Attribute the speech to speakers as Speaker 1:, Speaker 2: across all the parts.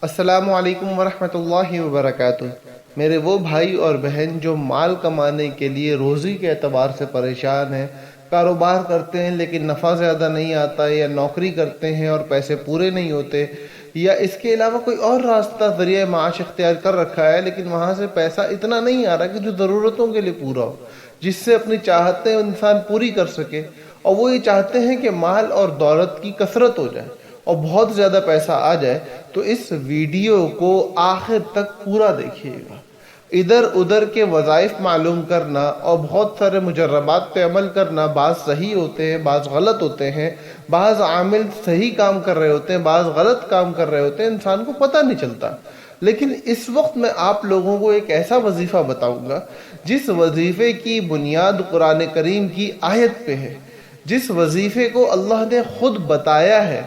Speaker 1: السلام علیکم ورحمۃ اللہ وبرکاتہ۔ میرے وہ بھائی اور بہن جو مال کمانے کے لیے روزی کے اعتبار سے پریشان ہیں، کاروبار کرتے ہیں لیکن نفع زیادہ نہیں آتا، یا نوکری کرتے ہیں اور پیسے پورے نہیں ہوتے، یا اس کے علاوہ کوئی اور راستہ ذریعہ معاش اختیار کر رکھا ہے لیکن وہاں سے پیسہ اتنا نہیں آ رہا کہ جو ضرورتوں کے لیے پورا ہو، جس سے اپنی چاہتیں انسان پوری کر سکے، اور وہ یہ چاہتے ہیں کہ مال اور دولت کی کثرت ہو جائے اور بہت زیادہ پیسہ آ جائے، تو اس ویڈیو کو آخر تک پورا دیکھیے گا۔ ادھر ادھر کے وظائف معلوم کرنا اور بہت سارے مجربات پہ عمل کرنا، بعض صحیح ہوتے ہیں، بعض غلط ہوتے ہیں، بعض عامل صحیح کام کر رہے ہوتے ہیں، بعض غلط کام کر رہے ہوتے ہیں، انسان کو پتہ نہیں چلتا۔ لیکن اس وقت میں آپ لوگوں کو ایک ایسا وظیفہ بتاؤں گا جس وظیفے کی بنیاد قرآن کریم کی آیت پہ ہے، جس وظیفے کو اللہ نے خود بتایا ہے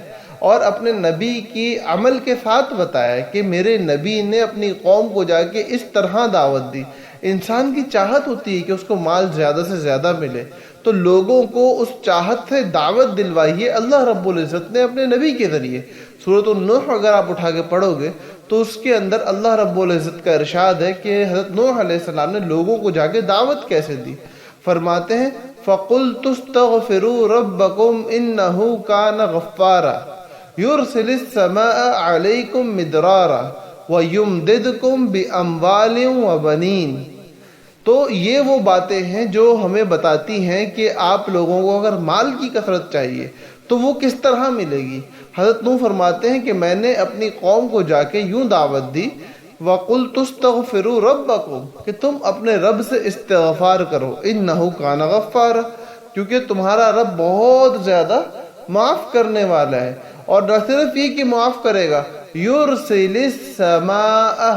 Speaker 1: اور اپنے نبی کی عمل کے ساتھ بتایا کہ میرے نبی نے اپنی قوم کو جا کے اس طرح دعوت دی۔ انسان کی چاہت ہوتی ہے کہ اس کو مال زیادہ سے زیادہ ملے، تو لوگوں کو اس چاہت سے دعوت دلوائی ہے اللہ رب العزت نے اپنے نبی کے ذریعے۔ سورۃ النوح اگر آپ اٹھا کے پڑھو گے تو اس کے اندر اللہ رب العزت کا ارشاد ہے کہ حضرت نوح علیہ السلام نے لوگوں کو جا کے دعوت کیسے دی۔ فرماتے ہیں فَقُلْتُ اسْتَغْفِرُوا رَبَّكُمْ إِنَّهُ كَانَ غَفَّارًا يُرْسِلِ السَّمَاءَ عَلَيْكُمْ مِدْرَارًا وَيُمْدِدْكُمْ بِأَمْوَالٍ وَبَنِينَ۔ تو یہ وہ باتیں ہیں جو ہمیں بتاتی ہیں کہ آپ لوگوں کو اگر مال کی کثرت چاہیے تو وہ کس طرح ملے گی۔ حضرت نوح فرماتے ہیں کہ میں نے اپنی قوم کو جا کے یوں دعوت دی وَقُلْتُ اسْتَغْفِرُوا رَبَّكُمْ، کہ تم اپنے رب سے استغفار کرو، إِنَّهُ كَانَ غَفَّارًا، کیونکہ تمہارا رب بہت زیادہ معاف کرنے والا ہے۔ اور نہ صرف یہ کہ معاف کرے گا، یُرْسِلِ السَّمَاءَ،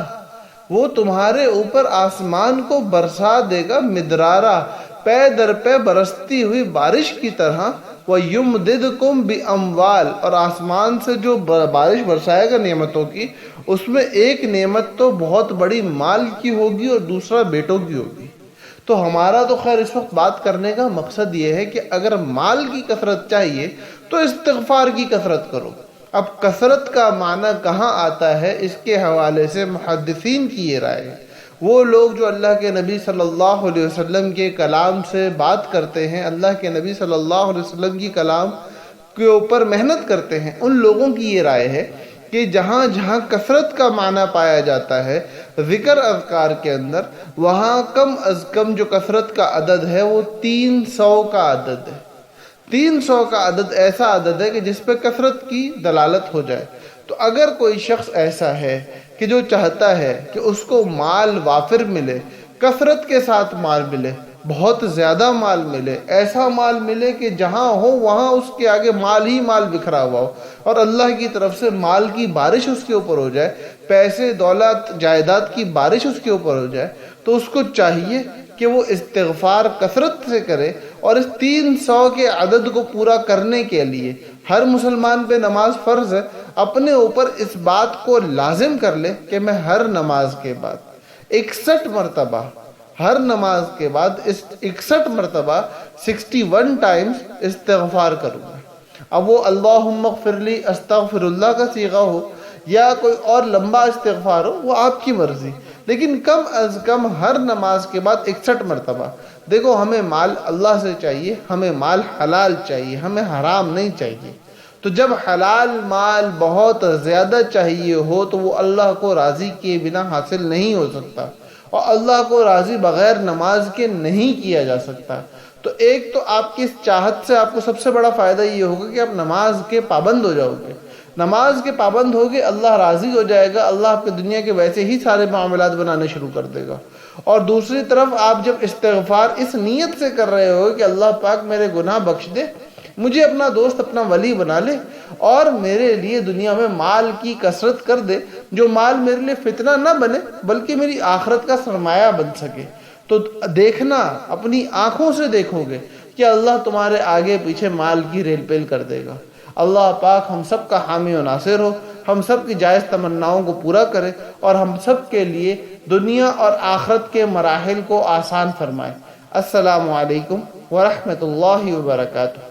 Speaker 1: وہ تمہارے اوپر آسمان کو برسا دے گا، مدرارا، پے در پے برستی ہوئی بارش کی طرح، وَيُمْدِدْكُمْ بِأَمْوَالٍ، اور آسمان سے جو بارش برسائے گا نعمتوں کی، اس میں ایک نعمت تو بہت بڑی مال کی ہوگی اور دوسرا بیٹوں کی ہوگی۔ تو ہمارا تو خیر اس وقت بات کرنے کا مقصد یہ ہے کہ اگر مال کی کثرت چاہیے تو استغفار کی کثرت کرو۔ اب کثرت کا معنی کہاں آتا ہے، اس کے حوالے سے محدثین کی یہ رائے ہے۔ وہ لوگ جو اللہ کے نبی صلی اللہ علیہ وسلم کے کلام سے بات کرتے ہیں، اللہ کے نبی صلی اللہ علیہ وسلم کی کلام کے اوپر محنت کرتے ہیں، ان لوگوں کی یہ رائے ہے کہ جہاں جہاں کثرت کا معنی پایا جاتا ہے ذکر اذکار کے اندر، وہاں کم از کم جو کثرت کا عدد ہے وہ 300 کا عدد ہے۔ 300 کا عدد ایسا عدد ہے کہ جس پہ کثرت کی دلالت ہو جائے۔ تو اگر کوئی شخص ایسا ہے کہ جو چاہتا ہے کہ اس کو مال وافر ملے، کثرت کے ساتھ مال ملے، بہت زیادہ مال ملے، ایسا مال ملے کہ جہاں ہو وہاں اس کے آگے مال ہی مال بکھرا ہوا ہو، اور اللہ کی طرف سے مال کی بارش اس کے اوپر ہو جائے، پیسے دولت جائیداد کی بارش اس کے اوپر ہو جائے، تو اس کو چاہیے کہ وہ استغفار کثرت سے کرے، اور اس 300 کے عدد کو پورا کرنے کے لیے ہر مسلمان پہ نماز فرض ہے، اپنے اوپر اس بات کو لازم کر لے کہ میں ہر نماز کے بعد 61 مرتبہ، ہر نماز کے بعد 61 مرتبہ 61 ٹائمز استغفار کروں گا۔ اب وہ اللہم اغفر لی استغفر اللہ کا صیغہ ہو یا کوئی اور لمبا استغفار ہو، وہ آپ کی مرضی، لیکن کم از کم ہر نماز کے بعد 61 مرتبہ۔ دیکھو، ہمیں مال اللہ سے چاہیے، ہمیں مال حلال چاہیے، ہمیں حرام نہیں چاہیے۔ تو جب حلال مال بہت زیادہ چاہیے ہو تو وہ اللہ کو راضی کیے بنا حاصل نہیں ہو سکتا، اور اللہ کو راضی بغیر نماز کے نہیں کیا جا سکتا۔ تو ایک تو آپ کی اس چاہت سے آپ کو سب سے بڑا فائدہ یہ ہوگا کہ آپ نماز کے پابند ہو جاؤ گے۔ نماز کے پابند ہوگے، اللہ راضی ہو جائے گا، اللہ آپ کی دنیا کے ویسے ہی سارے معاملات بنانے شروع کر دے گا۔ اور دوسری طرف آپ جب استغفار اس نیت سے کر رہے ہو کہ اللہ پاک میرے گناہ بخش دے، مجھے اپنا دوست، اپنا ولی بنا لے، اور میرے لیے دنیا میں مال کی کثرت کر دے، جو مال میرے لیے فتنہ نہ بنے بلکہ میری آخرت کا سرمایہ بن سکے، تو دیکھنا، اپنی آنکھوں سے دیکھو گے کہ اللہ تمہارے آگے پیچھے مال کی ریل پیل کر دے گا۔ اللہ پاک ہم سب کا حامی و ناصر ہو، ہم سب کی جائز تمناؤں کو پورا کرے، اور ہم سب کے لیے دنیا اور آخرت کے مراحل کو آسان فرمائے۔ السلام علیکم ورحمۃ اللہ وبرکاتہ۔